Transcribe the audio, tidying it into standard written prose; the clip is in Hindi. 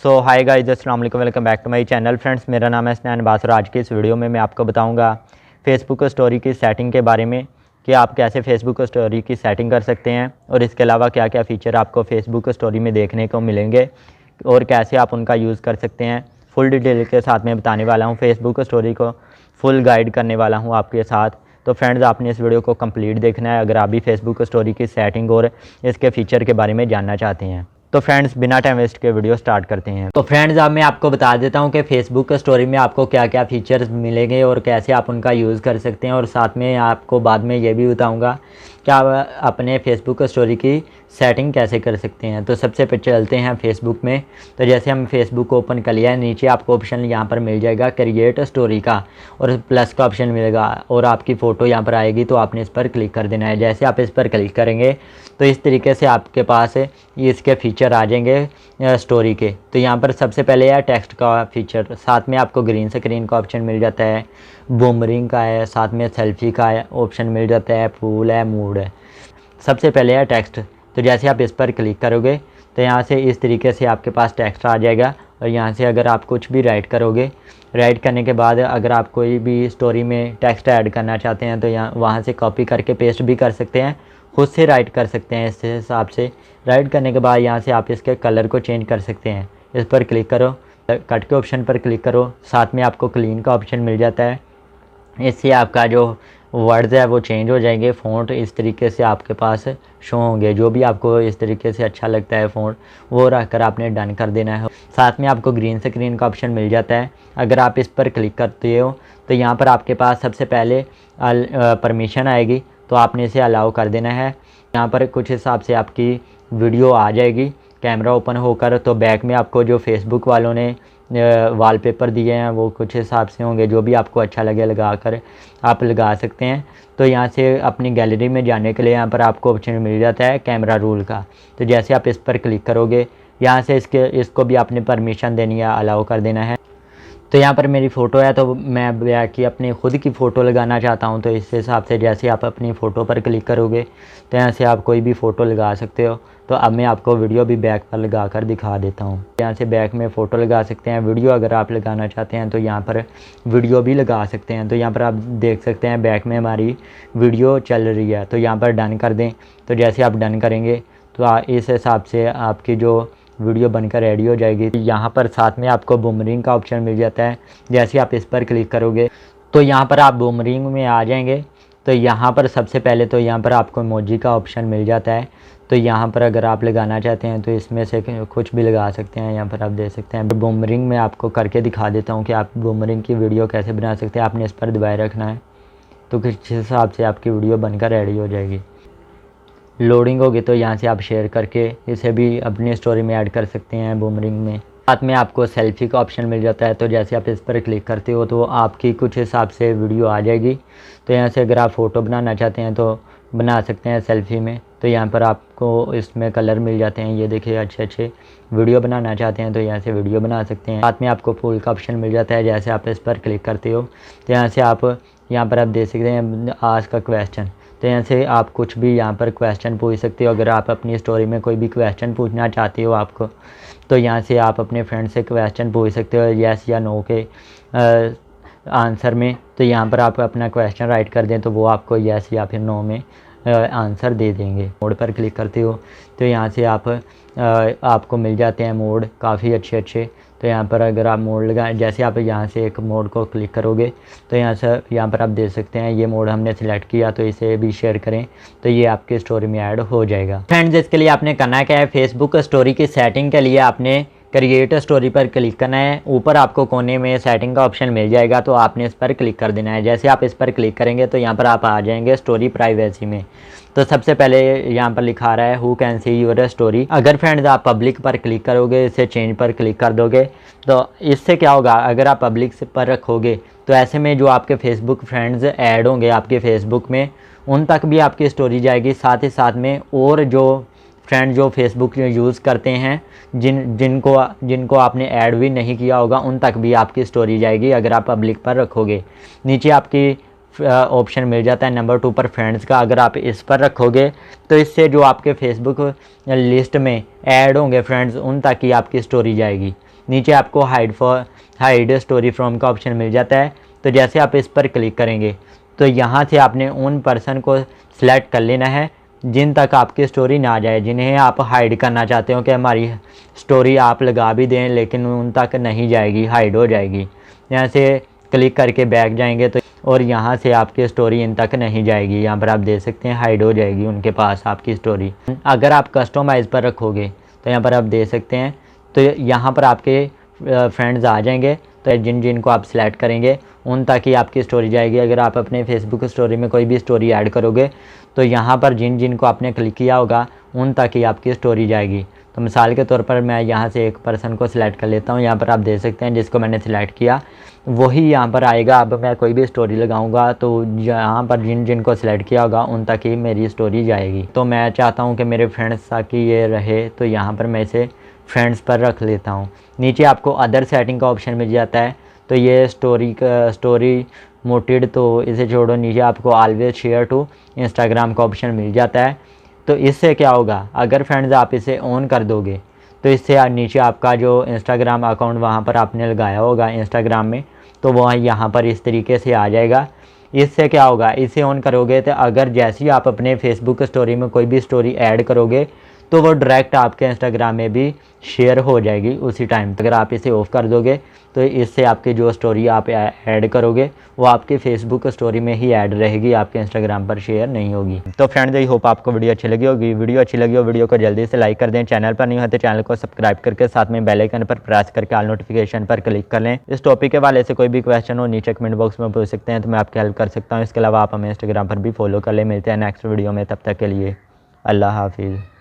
हाय गाइस, अस्सलाम वालेकुम, welcome back to my channel. Friends, मेरा नाम है स्नैन बास और आज के इस वीडियो में मैं आपको बताऊंगा फेसबुक स्टोरी की सेटिंग के बारे में कि आप कैसे फेसबुक स्टोरी की सेटिंग कर सकते हैं और इसके अलावा क्या क्या फ़ीचर आपको फेसबुक स्टोरी में देखने को मिलेंगे और कैसे आप उनका यूज़ कर सकते हैं। फुल डिटेल के साथ मैं बताने वाला हूँ, फेसबुक स्टोरी को फुल गाइड करने वाला हूँ आपके साथ। तो फ्रेंड्स, आपने इस वीडियो को कंप्लीट देखना है अगर आप भी फेसबुक स्टोरी की सेटिंग और इसके फ़ीचर के बारे में जानना चाहते हैं। तो फ्रेंड्स, बिना टाइम वेस्ट के वीडियो स्टार्ट करते हैं। तो फ्रेंड्स, अब मैं आपको बता देता हूं कि फेसबुक स्टोरी में आपको क्या क्या फीचर्स मिलेंगे और कैसे आप उनका यूज़ कर सकते हैं, और साथ में आपको बाद में ये भी बताऊंगा कि आप अपने फेसबुक स्टोरी की सेटिंग कैसे कर सकते हैं। तो सबसे पहले चलते हैं फेसबुक में। तो जैसे हम फेसबुक ओपन कर लिया है, नीचे आपको ऑप्शन यहाँ पर मिल जाएगा क्रिएट स्टोरी का और प्लस का ऑप्शन मिलेगा और आपकी फ़ोटो यहाँ पर आएगी, तो आपने इस पर क्लिक कर देना है। जैसे आप इस पर क्लिक करेंगे तो इस तरीके से आपके पास इसके फीचर आ जाएंगे स्टोरी के। तो यहाँ पर सबसे पहले है टेक्स्ट का फीचर, साथ में आपको ग्रीन स्क्रीन का ऑप्शन मिल जाता है, बूमरिंग का है, साथ में सेल्फी का ऑप्शन मिल जाता है, फूल है, मूड है। सबसे पहले है टेक्स्ट। तो जैसे आप इस पर क्लिक करोगे तो यहाँ से इस तरीके से आपके पास टेक्स्ट आ जाएगा और यहाँ से अगर आप कुछ भी राइट करोगे, राइट करने के बाद अगर आप कोई भी स्टोरी में टेक्स्ट ऐड करना चाहते हैं तो यहाँ वहाँ से कॉपी करके पेस्ट भी कर सकते हैं, खुद से राइट कर सकते हैं। इस हिसाब से राइट करने के बाद यहाँ से आप इसके कलर को चेंज कर सकते हैं। इस पर क्लिक करो, कट के ऑप्शन पर क्लिक करो, साथ में आपको क्लीन का ऑप्शन मिल जाता है। इससे आपका जो वर्ड्स है वो चेंज हो जाएंगे, फ़ॉन्ट इस तरीके से आपके पास शो होंगे। जो भी आपको इस तरीके से अच्छा लगता है फ़ॉन्ट, वो रख कर आपने डन कर देना है। साथ में आपको ग्रीन स्क्रीन का ऑप्शन मिल जाता है। अगर आप इस पर क्लिक करते हो तो यहाँ पर आपके पास सबसे पहले परमिशन आएगी, तो आपने इसे अलाउ कर देना है। यहाँ पर कुछ हिसाब से आपकी वीडियो आ जाएगी कैमरा ओपन होकर। तो बैक में आपको जो फेसबुक वालों ने वॉलपेपर दिए हैं वो कुछ हिसाब से होंगे, जो भी आपको अच्छा लगे लगा कर आप लगा सकते हैं। तो यहाँ से अपनी गैलरी में जाने के लिए यहाँ पर आपको ऑप्शन मिल जाता है कैमरा रोल का। तो जैसे आप इस पर क्लिक करोगे, यहाँ से इसको भी आपने परमिशन देनी है, अलाउ कर देना है। तो यहाँ पर मेरी फ़ोटो है, तो मैं बैक की अपनी खुद की फ़ोटो लगाना चाहता हूँ। तो इस हिसाब से जैसे आप अपनी फ़ोटो पर क्लिक करोगे तो यहाँ से आप कोई भी फ़ोटो लगा सकते हो। तो अब मैं आपको वीडियो भी बैक पर लगा कर दिखा देता हूँ। यहाँ से बैक में फ़ोटो लगा सकते हैं। वीडियो अगर आप लगाना चाहते हैं तो यहाँ पर वीडियो भी लगा सकते हैं। तो यहाँ पर आप देख सकते हैं बैक में हमारी वीडियो चल रही है। तो यहाँ पर डन कर दें। तो जैसे आप डन करेंगे तो इस हिसाब से आपकी जो वीडियो बनकर रेडी हो जाएगी। यहाँ पर साथ में आपको बूमरिंग का ऑप्शन मिल जाता है। जैसे आप इस पर क्लिक करोगे तो यहाँ पर आप बूमरिंग में आ जाएंगे। तो यहाँ पर सबसे पहले तो यहाँ पर आपको इमोजी का ऑप्शन मिल जाता है। तो यहाँ पर अगर आप लगाना चाहते हैं तो इसमें से कुछ भी लगा सकते हैं। यहाँ पर आप देख सकते हैं। बूमरिंग में आपको करके दिखा देता हूँ कि आप बूमरिंग की वीडियो कैसे बना सकते हैं। आपने इस पर दबाए रखना है, तो किस हिसाब से आपकी वीडियो बनकर रेडी हो जाएगी। लोडिंग होगी तो यहाँ से आप शेयर करके इसे भी अपनी स्टोरी में ऐड कर सकते हैं बूमरिंग में। साथ में आपको सेल्फी का ऑप्शन मिल जाता है। तो जैसे आप इस पर क्लिक करते हो तो आपकी कुछ हिसाब से वीडियो आ जाएगी। तो यहाँ से अगर आप फ़ोटो बनाना चाहते हैं तो बना सकते हैं सेल्फी में। तो यहाँ पर आपको इसमें कलर मिल जाते हैं, ये देखिए अच्छे अच्छे। वीडियो बनाना चाहते हैं तो यहाँ से वीडियो बना सकते हैं। साथ में आपको फूल का ऑप्शन मिल जाता है। जैसे आप इस पर क्लिक करते हो तो यहाँ से आप देख सकते हैं आज का क्वेश्चन। तो यहाँ से आप कुछ भी यहाँ पर क्वेश्चन पूछ सकते हो। अगर आप अपनी स्टोरी में कोई भी क्वेश्चन पूछना चाहते हो आपको, तो यहाँ से आप अपने फ्रेंड से क्वेश्चन पूछ सकते हो येस या नो के आंसर में। तो यहाँ पर आप अपना क्वेश्चन राइट कर दें तो वो आपको येस या फिर नो में आंसर दे देंगे। मोड पर क्लिक करते हो तो यहाँ से आपको मिल जाते हैं मोड काफ़ी अच्छे अच्छे। तो यहाँ पर अगर आप मोड लगाएं, जैसे आप यहाँ से एक मोड को क्लिक करोगे तो यहाँ पर आप देख सकते हैं ये मोड हमने सेलेक्ट किया। तो इसे भी शेयर करें तो ये आपके स्टोरी में ऐड हो जाएगा। फ्रेंड्स, इसके लिए आपने करना क्या है, फेसबुक स्टोरी की सेटिंग के लिए आपने क्रिएट स्टोरी पर क्लिक करना है। ऊपर आपको कोने में सेटिंग का ऑप्शन मिल जाएगा, तो आपने इस पर क्लिक कर देना है। जैसे आप इस पर क्लिक करेंगे तो यहाँ पर आप आ जाएंगे स्टोरी प्राइवेसी में। तो सबसे पहले यहाँ पर लिखा रहा है who can see your story. अगर फ्रेंड्स आप पब्लिक पर क्लिक करोगे, इसे चेंज पर क्लिक कर दोगे, तो इससे क्या होगा, अगर आप पब्लिक पर रखोगे तो ऐसे में जो आपके फेसबुक फ्रेंड्स ऐड होंगे आपके फेसबुक में, उन तक भी आपकी स्टोरी जाएगी। साथ ही साथ में और जो फ्रेंड जो फेसबुक यूज़ करते हैं जिनको आपने ऐड भी नहीं किया होगा, उन तक भी आपकी स्टोरी जाएगी अगर आप पब्लिक पर रखोगे। नीचे आपकी ऑप्शन मिल जाता है नंबर 2 पर फ्रेंड्स का। अगर आप इस पर रखोगे तो इससे जो आपके फेसबुक लिस्ट में ऐड होंगे फ्रेंड्स, उन तक ही आपकी स्टोरी जाएगी। नीचे आपको हाइड स्टोरी फ्रॉम का ऑप्शन मिल जाता है। तो जैसे आप इस पर क्लिक करेंगे तो यहाँ से आपने उन पर्सन को सिलेक्ट कर लेना है जिन तक आपकी स्टोरी ना जाए, जिन्हें आप हाइड करना चाहते हो कि हमारी स्टोरी आप लगा भी दें लेकिन उन तक नहीं जाएगी, हाइड हो जाएगी। यहाँ से क्लिक करके बैक जाएंगे तो और यहाँ से आपकी स्टोरी इन तक नहीं जाएगी। यहाँ पर आप देख सकते हैं हाइड हो जाएगी उनके पास आपकी स्टोरी। अगर आप कस्टमाइज़ पर रखोगे तो यहाँ पर आप देख सकते हैं तो यहाँ पर आपके फ्रेंड्स आ जाएंगे। तो जिन जिन को आप सिलेक्ट करेंगे उन तक ही आपकी स्टोरी जाएगी। अगर आप अपने फेसबुक स्टोरी में कोई भी स्टोरी ऐड करोगे तो यहाँ पर जिन जिन को आपने क्लिक किया होगा उन तक ही आपकी स्टोरी जाएगी। तो मिसाल के तौर पर मैं यहाँ से एक पर्सन को सिलेक्ट कर लेता हूँ। यहाँ पर आप देख सकते हैं जिसको मैंने सिलेक्ट किया वही यहाँ पर आएगा। अब मैं कोई भी स्टोरी लगाऊंगा तो यहाँ पर जिन जिन को सिलेक्ट किया होगा उन तक ही मेरी स्टोरी जाएगी। तो मैं चाहता हूँ कि मेरे फ्रेंड्स ताकि ये रहे, तो यहाँ पर मैं इसे फ्रेंड्स पर रख लेता हूँ। नीचे आपको अदर सेटिंग का ऑप्शन मिल जाता है। तो ये स्टोरी मोटेड, तो इसे छोड़ो। नीचे आपको ऑलवेज शेयर टू इंस्टाग्राम का ऑप्शन मिल जाता है। तो इससे क्या होगा, अगर फ्रेंड्स आप इसे ऑन कर दोगे तो इससे नीचे आपका जो इंस्टाग्राम अकाउंट वहाँ पर आपने लगाया होगा इंस्टाग्राम में, तो वह यहाँ पर इस तरीके से आ जाएगा। इससे क्या होगा, इसे ऑन करोगे तो अगर जैसे ही आप अपने फेसबुक स्टोरी में कोई भी स्टोरी ऐड करोगे तो वो डायरेक्ट आपके इंस्टाग्राम में भी शेयर हो जाएगी उसी टाइम। अगर आप इसे ऑफ़ कर दोगे तो इससे आपकी जो स्टोरी आप ऐड करोगे वो आपके फेसबुक स्टोरी में ही ऐड रहेगी, आपके इंस्टाग्राम पर शेयर नहीं होगी। तो फ्रेंड्स, आई होप आपको वीडियो अच्छी लगी होगी। वीडियो अच्छी लगी हो वीडियो को जल्दी से लाइक कर दें। चैनल पर नहीं हो तो चैनल को सब्सक्राइब करके साथ में बेल आइकन पर प्रेस करके ऑल नोटिफिकेशन पर क्लिक कर लें। इस टॉपिक के वाले से कोई भी क्वेश्चन हो नीचे कमेंट बॉक्स में पूछ सकते हैं, तो मैं आपकी हेल्प कर सकता हूँ। इसके अलावा आप हमें इंस्टाग्राम पर भी फॉलो कर लें। मिलते हैं नेक्स्ट वीडियो में, तब तक के लिए अल्लाह हाफिज़।